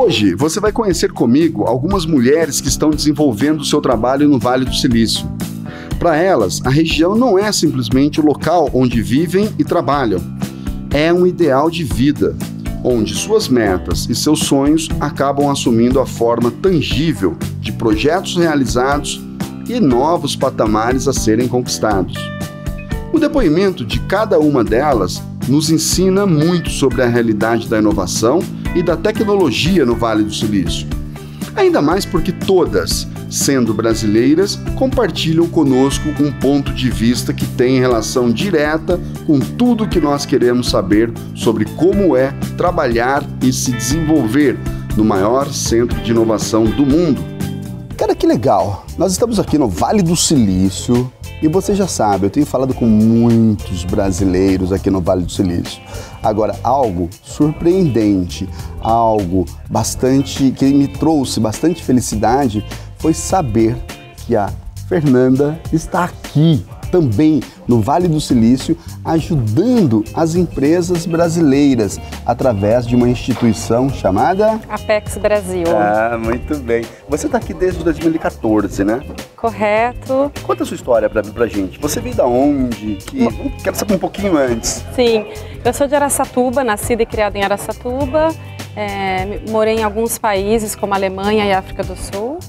Hoje você vai conhecer comigo algumas mulheres que estão desenvolvendo o seu trabalho no Vale do Silício. Para elas, a região não é simplesmente o local onde vivem e trabalham. É um ideal de vida, onde suas metas e seus sonhos acabam assumindo a forma tangível de projetos realizados e novos patamares a serem conquistados. O depoimento de cada uma delas nos ensina muito sobre a realidade da inovação e da tecnologia no Vale do Silício. Ainda mais porque todas, sendo brasileiras, compartilham conosco um ponto de vista que tem relação direta com tudo que nós queremos saber sobre como é trabalhar e se desenvolver no maior centro de inovação do mundo. Cara, que legal! Nós estamos aqui no Vale do Silício e você já sabe, eu tenho falado com muitos brasileiros aqui no Vale do Silício. Agora, algo surpreendente, algo que me trouxe bastante felicidade foi saber que a Fernanda está aqui também no Vale do Silício, ajudando as empresas brasileiras através de uma instituição chamada Apex Brasil. Ah, muito bem. Você está aqui desde 2014, né? Correto. Conta a sua história pra gente. Você veio da onde? Quero saber um pouquinho antes. Sim, eu sou de Araçatuba, nascida e criada em Araçatuba. Morei em alguns países como Alemanha e África do Sul.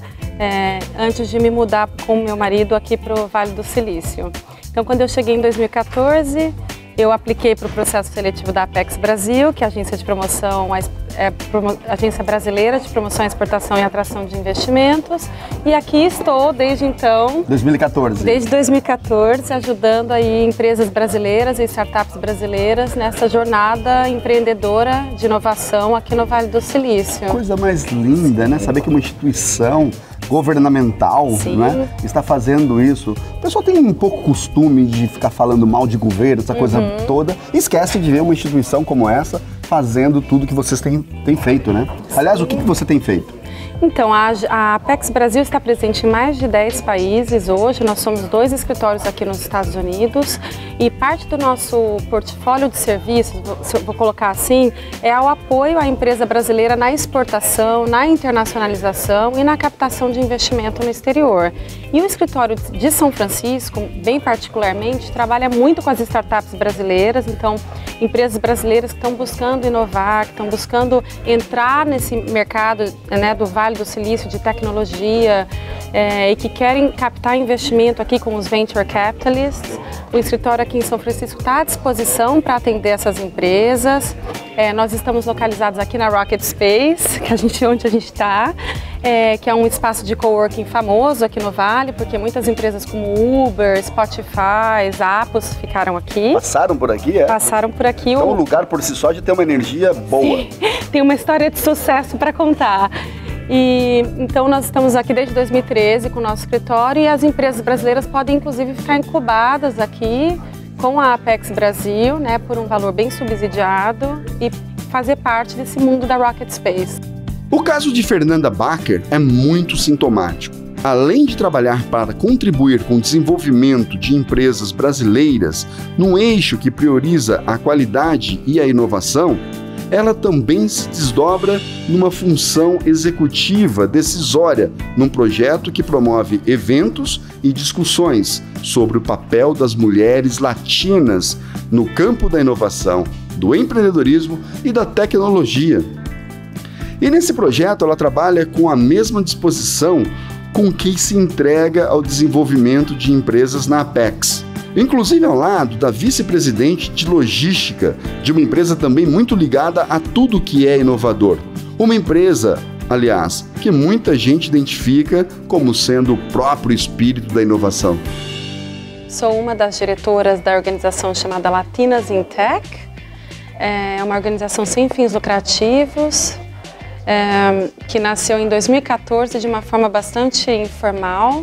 Antes de me mudar com meu marido aqui para o Vale do Silício. Então, quando eu cheguei em 2014, eu apliquei para o processo seletivo da Apex Brasil, que é a agência de promoção, agência brasileira de promoção, exportação e atração de investimentos. E aqui estou desde então. 2014. Desde 2014, ajudando aí empresas brasileiras e startups brasileiras nessa jornada empreendedora de inovação aqui no Vale do Silício. Coisa mais linda, né? Saber que uma instituição governamental, né, está fazendo isso. O pessoal tem um pouco costume de ficar falando mal de governo, essa coisa toda, e esquece de ver uma instituição como essa fazendo tudo que vocês têm feito, né? Aliás, o que você tem feito? Então, a Apex Brasil está presente em mais de 10 países hoje. Nós somos 2 escritórios aqui nos Estados Unidos e parte do nosso portfólio de serviços, vou colocar assim, é o apoio à empresa brasileira na exportação, na internacionalização e na captação de investimento no exterior. E o escritório de São Francisco, bem particularmente, trabalha muito com as startups brasileiras, então empresas brasileiras que estão buscando inovar, que estão buscando entrar nesse mercado, né, do Vale do Silício de tecnologia e que querem captar investimento aqui com os Venture Capitalists. O escritório aqui em São Francisco está à disposição para atender essas empresas. Nós estamos localizados aqui na Rocket Space, onde a gente está, que é um espaço de coworking famoso aqui no Vale, porque muitas empresas como Uber, Spotify, Zappos ficaram aqui. Passaram por aqui, é? Passaram por aqui. Então o lugar por si só de ter uma energia boa. Sim, tem uma história de sucesso para contar. E então nós estamos aqui desde 2013 com o nosso escritório e as empresas brasileiras podem inclusive ficar incubadas aqui com a Apex Brasil, né, por um valor bem subsidiado e fazer parte desse mundo da Rocket Space. O caso de Fernanda Bacher é muito sintomático. Além de trabalhar para contribuir com o desenvolvimento de empresas brasileiras num eixo que prioriza a qualidade e a inovação, ela também se desdobra numa função executiva decisória num projeto que promove eventos e discussões sobre o papel das mulheres latinas no campo da inovação, do empreendedorismo e da tecnologia. E nesse projeto ela trabalha com a mesma disposição com quem se entrega ao desenvolvimento de empresas na Apex. Inclusive ao lado da vice-presidente de logística de uma empresa também muito ligada a tudo que é inovador. Uma empresa, aliás, que muita gente identifica como sendo o próprio espírito da inovação. Sou uma das diretoras da organização chamada Latinas in Tech. É uma organização sem fins lucrativos, que nasceu em 2014 de uma forma bastante informal.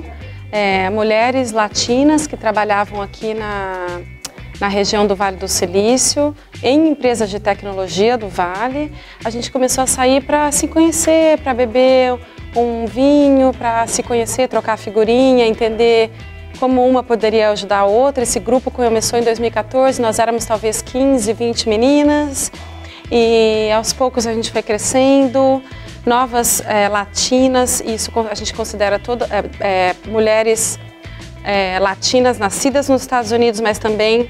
Mulheres latinas que trabalhavam aqui na região do Vale do Silício, em empresas de tecnologia do Vale. A gente começou a sair para se conhecer, para beber um vinho, para se conhecer, trocar figurinha, entender como uma poderia ajudar a outra. Esse grupo começou em 2014, nós éramos talvez 15, 20 meninas e aos poucos a gente foi crescendo. novas latinas, e isso a gente considera mulheres latinas nascidas nos Estados Unidos, mas também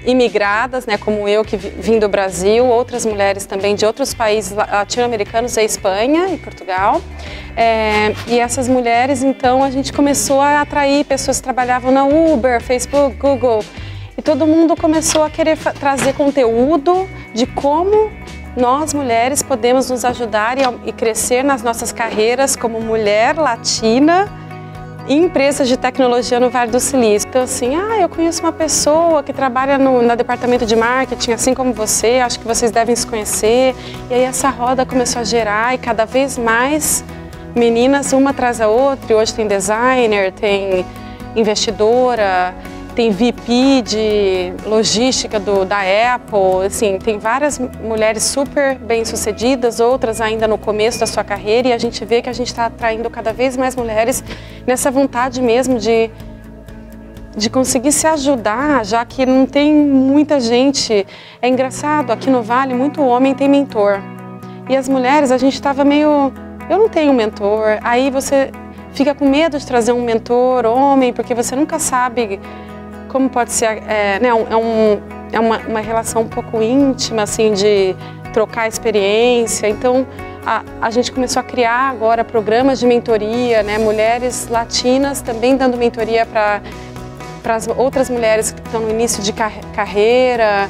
imigradas, né, como eu que vim do Brasil, outras mulheres também de outros países latino-americanos, a Espanha e Portugal. E essas mulheres, então, a gente começou a atrair pessoas que trabalhavam na Uber, Facebook, Google, e todo mundo começou a querer trazer conteúdo de como nós, mulheres, podemos nos ajudar e crescer nas nossas carreiras como mulher latina em empresas de tecnologia no Vale do Silício. Então, assim, eu conheço uma pessoa que trabalha no departamento de marketing, assim como você, acho que vocês devem se conhecer. E aí essa roda começou a gerar e cada vez mais meninas, uma atrás da outra. E hoje tem designer, tem investidora, tem VP de logística da Apple, assim, tem várias mulheres super bem-sucedidas, outras ainda no começo da sua carreira, e a gente vê que a gente está atraindo cada vez mais mulheres nessa vontade mesmo de conseguir se ajudar, já que não tem muita gente. É engraçado, aqui no Vale, muito homem tem mentor. E as mulheres, a gente estava meio... Eu não tenho mentor. Aí você fica com medo de trazer um mentor homem, porque você nunca sabe como pode ser, uma relação um pouco íntima, assim, de trocar experiência. Então, a gente começou a criar agora programas de mentoria, né? Mulheres latinas também dando mentoria para as outras mulheres que estão no início de carreira.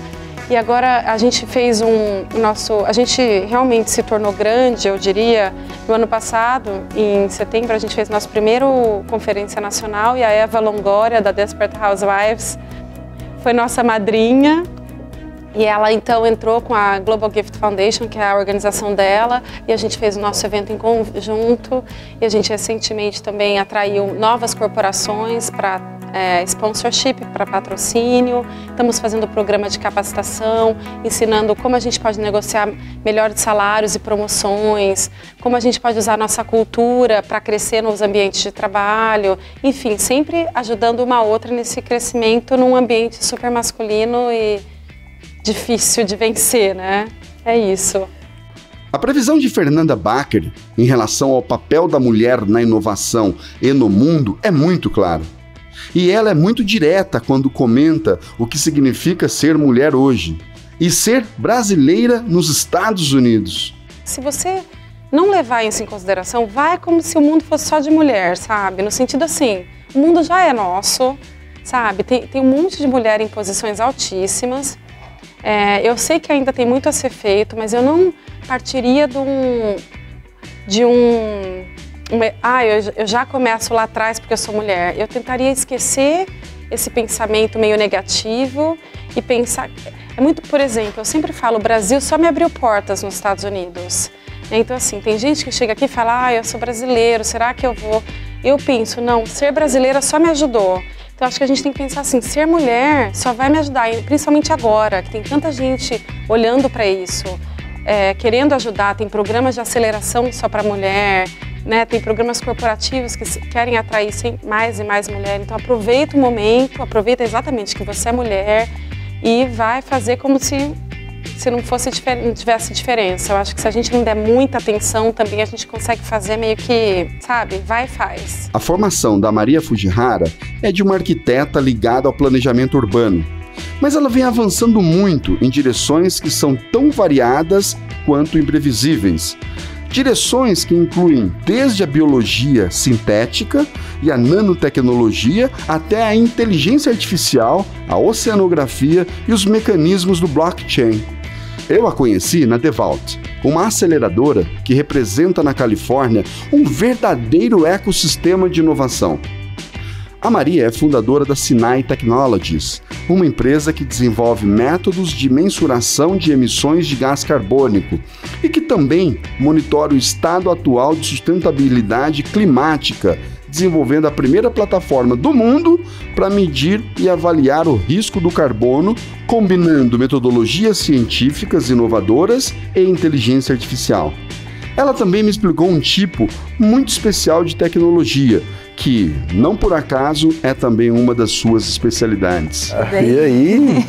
E agora a gente fez a gente realmente se tornou grande, eu diria. No ano passado, em setembro, a gente fez nossa primeira conferência nacional e a Eva Longoria, da Desperate Housewives, foi nossa madrinha. E ela então entrou com a Global Gift Foundation, que é a organização dela, e a gente fez o nosso evento em conjunto. E a gente recentemente também atraiu novas corporações para sponsorship, para patrocínio. Estamos fazendo programa de capacitação, ensinando como a gente pode negociar melhores salários e promoções, como a gente pode usar a nossa cultura para crescer nos ambientes de trabalho. Enfim, sempre ajudando uma a outra nesse crescimento num ambiente super masculino e difícil de vencer, né? É isso. A previsão de Fernanda Bacher em relação ao papel da mulher na inovação e no mundo é muito clara. E ela é muito direta quando comenta o que significa ser mulher hoje e ser brasileira nos Estados Unidos. Se você não levar isso em consideração, vai como se o mundo fosse só de mulher, sabe? No sentido assim, o mundo já é nosso, sabe? Tem um monte de mulher em posições altíssimas. Eu sei que ainda tem muito a ser feito, mas eu não partiria eu já começo lá atrás porque eu sou mulher. Eu tentaria esquecer esse pensamento meio negativo e pensar... por exemplo, eu sempre falo, o Brasil só me abriu portas nos Estados Unidos. Então, assim, tem gente que chega aqui e fala, eu sou brasileiro, será que eu vou? Eu penso, não, ser brasileira só me ajudou. Então, acho que a gente tem que pensar assim, ser mulher só vai me ajudar, principalmente agora, que tem tanta gente olhando para isso, querendo ajudar, tem programas de aceleração só para mulher, né? Tem programas corporativos que querem atrair mais e mais mulheres. Então, aproveita o momento, aproveita exatamente que você é mulher e vai fazer como se não tivesse diferença. Eu acho que se a gente não der muita atenção, também a gente consegue fazer meio que, sabe, vai e faz. A formação da Maria Fujihara é de uma arquiteta ligada ao planejamento urbano, mas ela vem avançando muito em direções que são tão variadas quanto imprevisíveis. Direções que incluem desde a biologia sintética e a nanotecnologia até a inteligência artificial, a oceanografia e os mecanismos do blockchain. Eu a conheci na DeVault, uma aceleradora que representa na Califórnia um verdadeiro ecossistema de inovação. A Maria é fundadora da Sinai Technologies, uma empresa que desenvolve métodos de mensuração de emissões de gás carbônico e que também monitora o estado atual de sustentabilidade climática, desenvolvendo a primeira plataforma do mundo para medir e avaliar o risco do carbono, combinando metodologias científicas inovadoras e inteligência artificial. Ela também me explicou um tipo muito especial de tecnologia, que, não por acaso, é também uma das suas especialidades. E aí?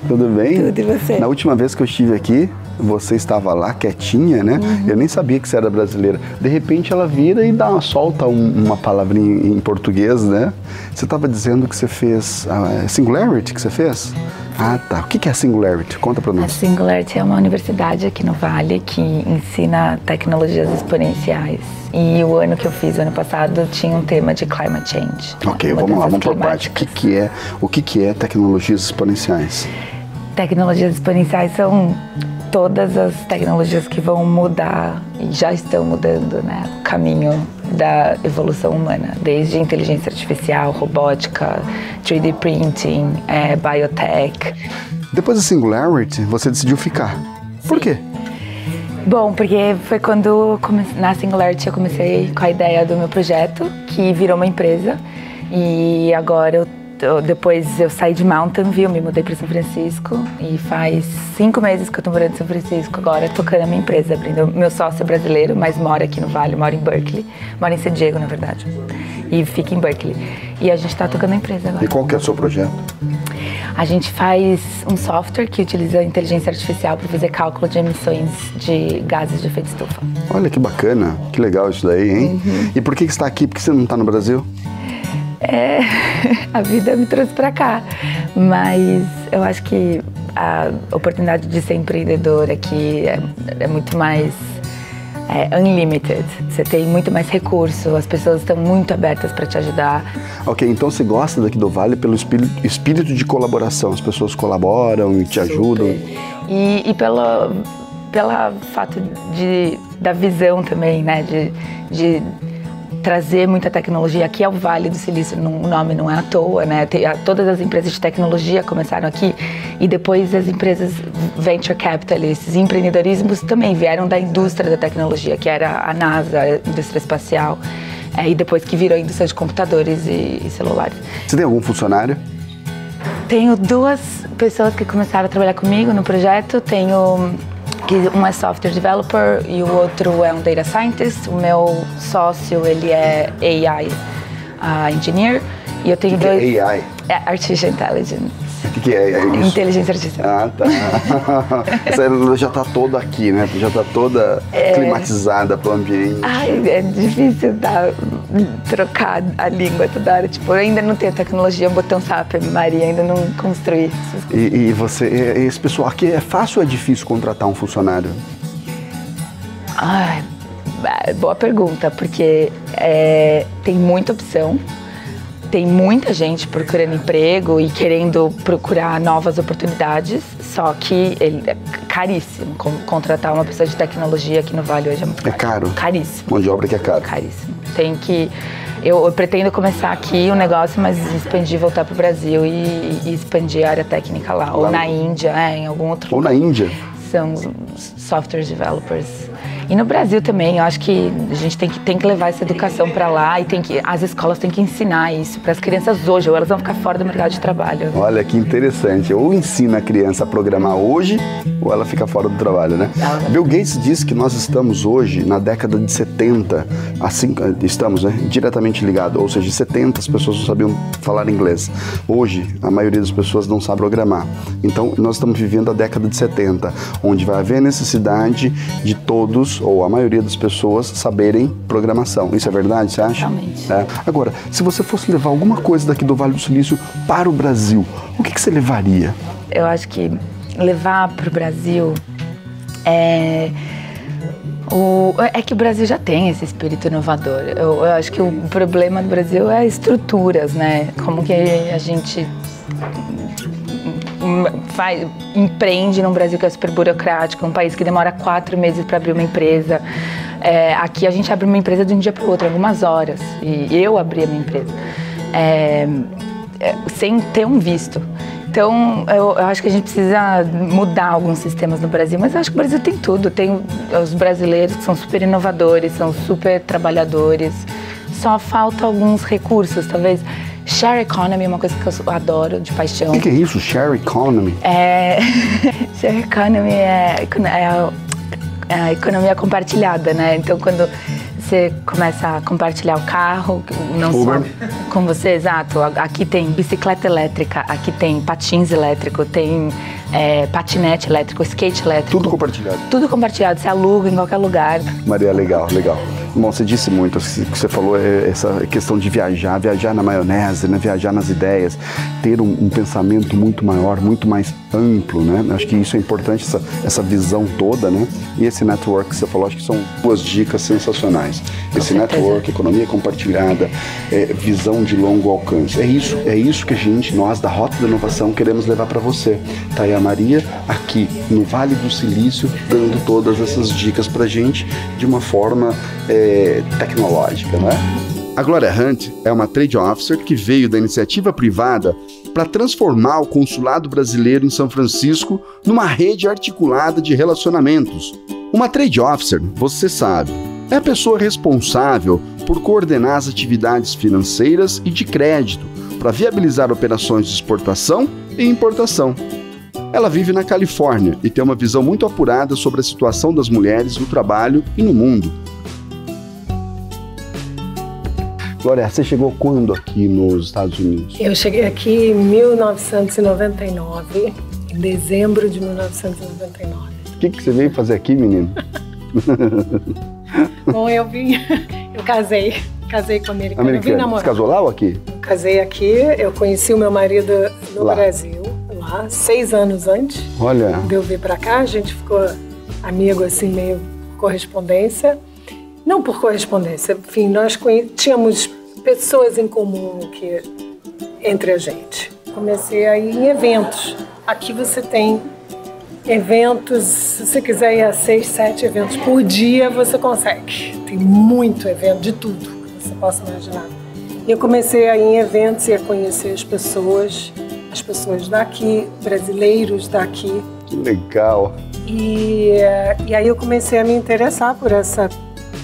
Tudo bem? Tudo, e você? Na última vez que eu estive aqui, você estava lá quietinha, né? Eu nem sabia que você era brasileira. De repente ela vira e solta uma palavrinha em português, né? Você estava dizendo que você fez Singularity, que você fez? Ah, tá. O que é a Singularity? Conta pra nós. A Singularity é uma universidade aqui no Vale que ensina tecnologias exponenciais. E o ano que eu fiz, o ano passado, tinha um tema de climate change. Ok, vamos lá, vamos por parte. O que é tecnologias exponenciais? Tecnologias exponenciais são todas as tecnologias que vão mudar e já estão mudando, né, o caminho da evolução humana, desde inteligência artificial, robótica, 3D printing, biotech. Depois da Singularity, você decidiu ficar. Por quê? Bom, porque foi quando na Singularity eu comecei com a ideia do meu projeto, que virou uma empresa, e agora depois eu saí de Mountain View, me mudei para São Francisco e faz 5 meses que eu tô morando em São Francisco agora, tocando a minha empresa, abrindo. Meu sócio é brasileiro, mas mora aqui no Vale, mora em Berkeley, mora em San Diego, na verdade, e fica em Berkeley. E a gente tá tocando a empresa agora. E qual que é o seu projeto? A gente faz um software que utiliza inteligência artificial para fazer cálculo de emissões de gases de efeito estufa. Olha que bacana, que legal isso daí, hein? E por que você está aqui? Por que você não está no Brasil? A vida me trouxe para cá, mas eu acho que a oportunidade de ser empreendedor aqui é muito mais unlimited. Você tem muito mais recurso, as pessoas estão muito abertas para te ajudar. Ok, então você gosta daqui do Vale pelo espírito de colaboração, as pessoas colaboram e te ajudam. E pela fato da visão também, né, de trazer muita tecnologia. Aqui é o Vale do Silício, o nome não é à toa, né? Todas as empresas de tecnologia começaram aqui e depois as empresas venture capitalists, empreendedorismos também vieram da indústria da tecnologia, que era a NASA, a indústria espacial, e depois que virou a indústria de computadores e celulares. Você tem algum funcionário? Tenho 2 pessoas que começaram a trabalhar comigo no projeto. Um é software developer e o outro é um data scientist. O meu sócio, ele é AI engineer. E eu tenho dois... Que é AI? Artificial Intelligence. O que é isso? Inteligência artificial. Ah, tá. Ela já tá toda aqui, né? Já tá toda climatizada pro ambiente. Ai, é difícil trocar a língua toda hora. Tipo, eu ainda não tenho tecnologia, um botão SAP, Maria, ainda não construí. E você, esse pessoal aqui, é fácil ou é difícil contratar um funcionário? Ai, boa pergunta, porque tem muita opção. Tem muita gente procurando emprego e querendo procurar novas oportunidades, só que é caríssimo. Contratar uma pessoa de tecnologia aqui no Vale hoje é muito caro. É caro? Caríssimo. Mão de obra que é caro? Caríssimo. Eu pretendo começar aqui o negócio, mas expandir, voltar para o Brasil e expandir a área técnica lá. Ou na Índia, em algum outro lugar. Ou na Índia? São software developers. E no Brasil também, eu acho que a gente tem que levar essa educação para lá e as escolas têm que ensinar isso para as crianças hoje, ou elas vão ficar fora do mercado de trabalho. Olha que interessante, ou ensina a criança a programar hoje, ou ela fica fora do trabalho, né? Bill Gates disse que nós estamos hoje na década de 70, assim, estamos, né, diretamente ligados, ou seja, em 70 as pessoas não sabiam falar inglês. Hoje, a maioria das pessoas não sabe programar. Então, nós estamos vivendo a década de 70, onde vai haver necessidade de todos, ou a maioria das pessoas, saberem programação. Isso é verdade, você acha? Realmente. Agora, se você fosse levar alguma coisa daqui do Vale do Silício para o Brasil, o que você levaria? Eu acho que levar para o Brasil é que o Brasil já tem esse espírito inovador. Eu acho que o problema do Brasil é estruturas, né? Como que a gente empreende num Brasil que é super burocrático, um país que demora 4 meses para abrir uma empresa. Aqui a gente abre uma empresa de um dia para o outro, algumas horas. E eu abri a minha empresa sem ter um visto. Então, eu acho que a gente precisa mudar alguns sistemas no Brasil, mas eu acho que o Brasil tem tudo. Tem os brasileiros que são super inovadores, são super trabalhadores. Só falta alguns recursos, talvez. Share economy é uma coisa que eu adoro, de paixão. O que é isso, share economy? Share economy é a economia compartilhada, né? Então, quando você começa a compartilhar o carro, não só com você, exato. Aqui tem bicicleta elétrica, aqui tem patins elétrico, tem patinete elétrico, skate elétrico. Tudo compartilhado. Tudo compartilhado, você aluga em qualquer lugar. Maria, legal, legal. Bom, você disse muito, o que você falou, essa questão de viajar na maionese, né? Viajar nas ideias, ter um pensamento muito maior, muito mais amplo, né? Acho que isso é importante, essa visão toda, né? E esse network que você falou, acho que são duas dicas sensacionais. Esse network, economia compartilhada, visão de longo alcance. É isso que nós da Rota da Inovação queremos levar para você. Tá aí a Maria, aqui no Vale do Silício, dando todas essas dicas pra gente de uma forma tecnológica, né? A Glória Hunt é uma Trade Officer que veio da iniciativa privada para transformar o consulado brasileiro em São Francisco numa rede articulada de relacionamentos. Uma Trade Officer, você sabe, é a pessoa responsável por coordenar as atividades financeiras e de crédito para viabilizar operações de exportação e importação. Ela vive na Califórnia e tem uma visão muito apurada sobre a situação das mulheres no trabalho e no mundo. Glória, você chegou quando aqui nos Estados Unidos? Eu cheguei aqui em 1999, em dezembro de 1999. O que você veio fazer aqui, menino? Bom, eu casei com um americano. Eu vim namorar. Você casou lá ou aqui? Eu casei aqui, eu conheci o meu marido no Brasil, lá, 6 anos antes. Olha. De eu vir pra cá, a gente ficou amigo, assim, meio correspondência. Não por correspondência, enfim, nós tínhamos pessoas em comum entre a gente. Comecei a ir em eventos. Aqui você tem eventos, se você quiser ir a 6, 7 eventos por dia, você consegue. Tem muito evento, de tudo que você possa imaginar. E eu comecei a ir em eventos e a conhecer as pessoas daqui, brasileiros daqui. Que legal! E aí eu comecei a me interessar por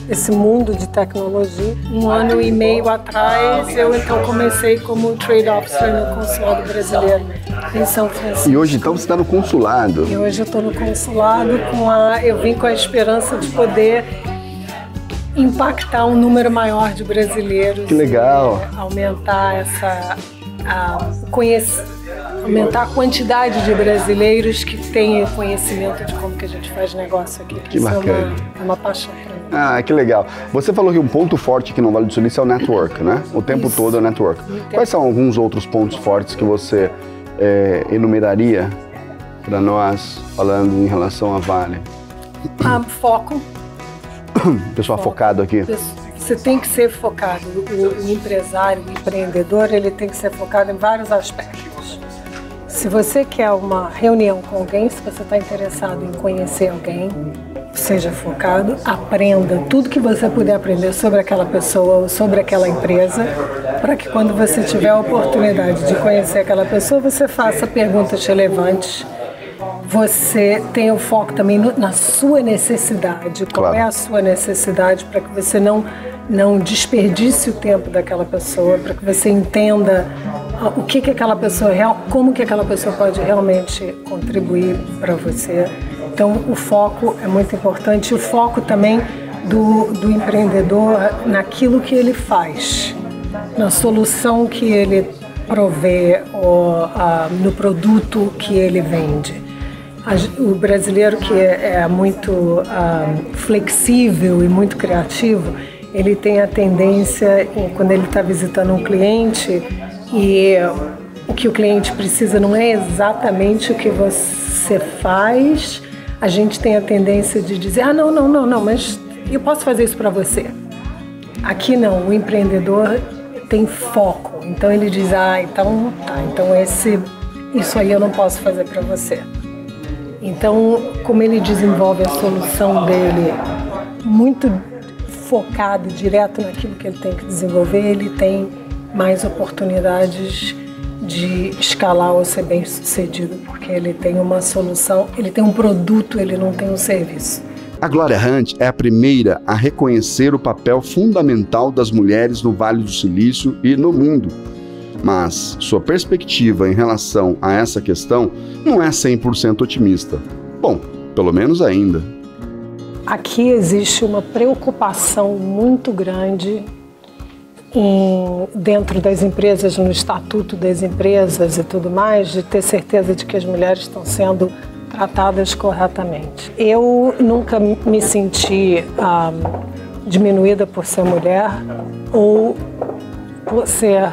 esse mundo de tecnologia. 1 ano e meio atrás, eu então comecei como Trade Officer no Consulado Brasileiro em São Francisco. E hoje então você está no consulado? E hoje eu estou no consulado eu vim com a esperança de poder impactar um número maior de brasileiros. Que legal! Aumentar aumentar a quantidade de brasileiros que têm conhecimento de como que a gente faz negócio aqui. Que bacana. É uma paixão para mim. Ah, que legal. Você falou que um ponto forte aqui no Vale do Silício é o network, né? O tempo todo é o network. Quais são alguns outros pontos fortes que você enumeraria para nós, falando em relação a Vale? Foco. Pessoal focado aqui. Você tem que ser focado. O empresário, o empreendedor, ele tem que ser focado em vários aspectos. Se você quer uma reunião com alguém, se você está interessado em conhecer alguém, seja focado, aprenda tudo que você puder aprender sobre aquela pessoa ou sobre aquela empresa, para que quando você tiver a oportunidade de conhecer aquela pessoa, você faça perguntas relevantes. Você tenha o foco também na sua necessidade. Qual é a sua necessidade, para que você não desperdice o tempo daquela pessoa, para que você entenda o que aquela pessoa como que aquela pessoa pode realmente contribuir para você. Então, o foco é muito importante. O foco também do empreendedor naquilo que ele faz, na solução que ele provê ou no produto que ele vende. O brasileiro, que é muito flexível e muito criativo, ele tem a tendência, quando ele está visitando um cliente, e o que o cliente precisa não é exatamente o que você faz, a gente tem a tendência de dizer, não, mas eu posso fazer isso para você. Aqui não, o empreendedor tem foco, então ele diz, então isso aí eu não posso fazer para você. Então, como ele desenvolve a solução dele muito focado direto naquilo que ele tem que desenvolver, ele tem mais oportunidades de escalar ou ser bem sucedido, porque ele tem uma solução, ele tem um produto, ele não tem um serviço. A Glória Hunt é a primeira a reconhecer o papel fundamental das mulheres no Vale do Silício e no mundo. Mas sua perspectiva em relação a essa questão não é 100% otimista. Bom, pelo menos ainda. Aqui existe uma preocupação muito grande dentro das empresas, no estatuto das empresas e tudo mais, de ter certeza de que as mulheres estão sendo tratadas corretamente. Eu nunca me senti diminuída por ser mulher ou por ser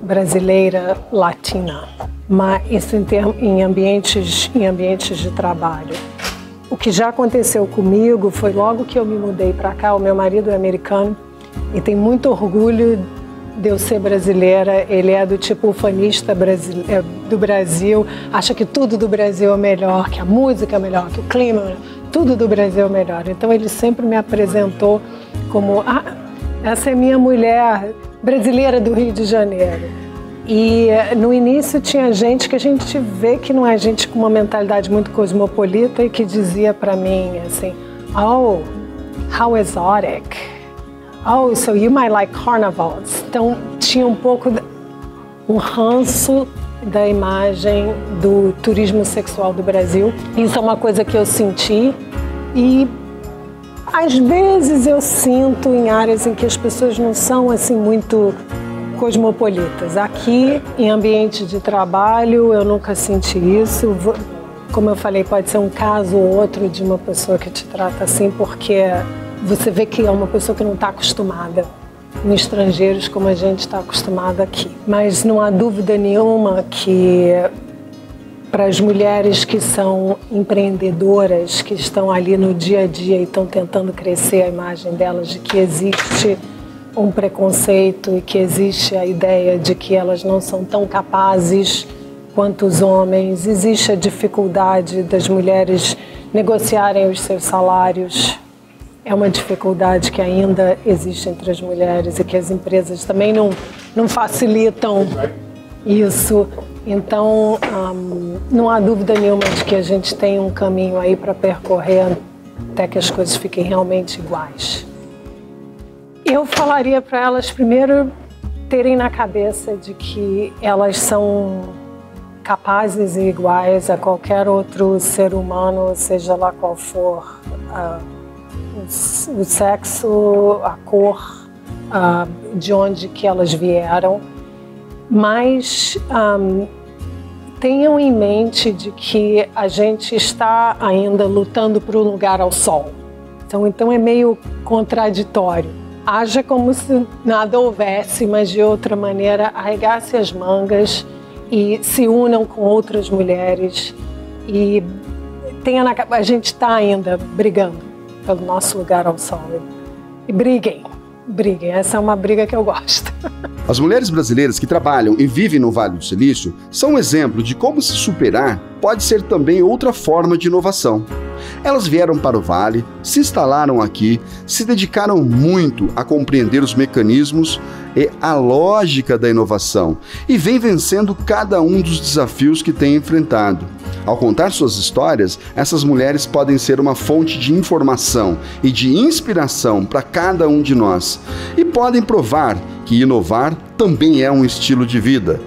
brasileira latina, mas isso em ambientes de trabalho. O que já aconteceu comigo foi logo que eu me mudei para cá. O meu marido é americano e tem muito orgulho de eu ser brasileira. Ele é do tipo ufanista do Brasil, acha que tudo do Brasil é melhor, que a música é melhor, que o clima é melhor, tudo do Brasil é melhor. Então ele sempre me apresentou como, essa é minha mulher brasileira do Rio de Janeiro. E no início tinha gente que a gente vê que não é gente com uma mentalidade muito cosmopolita e que dizia para mim assim, oh, how exotic. Oh, so you might like carnivals. Então tinha um pouco um ranço da imagem do turismo sexual do Brasil. Isso é uma coisa que eu senti e às vezes eu sinto em áreas em que as pessoas não são assim muito cosmopolitas. Aqui, em ambiente de trabalho, eu nunca senti isso. Como eu falei, pode ser um caso ou outro de uma pessoa que te trata assim, porque você vê que é uma pessoa que não está acostumada em estrangeiros como a gente está acostumada aqui. Mas não há dúvida nenhuma que para as mulheres que são empreendedoras, que estão ali no dia a dia e estão tentando crescer a imagem delas, de que existe um preconceito e que existe a ideia de que elas não são tão capazes quanto os homens, existe a dificuldade das mulheres negociarem os seus salários. É uma dificuldade que ainda existe entre as mulheres e que as empresas também não facilitam isso. Então, não há dúvida nenhuma de que a gente tem um caminho aí para percorrer até que as coisas fiquem realmente iguais. Eu falaria para elas, primeiro, terem na cabeça de que elas são capazes e iguais a qualquer outro ser humano, seja lá qual for o sexo, a cor, de onde que elas vieram. Mas tenham em mente de que a gente está ainda lutando por um lugar ao sol. Então é meio contraditório. Haja como se nada houvesse, mas de outra maneira arregace as mangas e se unam com outras mulheres e a gente está ainda brigando pelo nosso lugar ao sol. E briguem, essa é uma briga que eu gosto. As mulheres brasileiras que trabalham e vivem no Vale do Silício são um exemplo de como se superar pode ser também outra forma de inovação. Elas vieram para o Vale, se instalaram aqui, se dedicaram muito a compreender os mecanismos e a lógica da inovação e vêm vencendo cada um dos desafios que têm enfrentado. Ao contar suas histórias, essas mulheres podem ser uma fonte de informação e de inspiração para cada um de nós e podem provar que inovar também é um estilo de vida.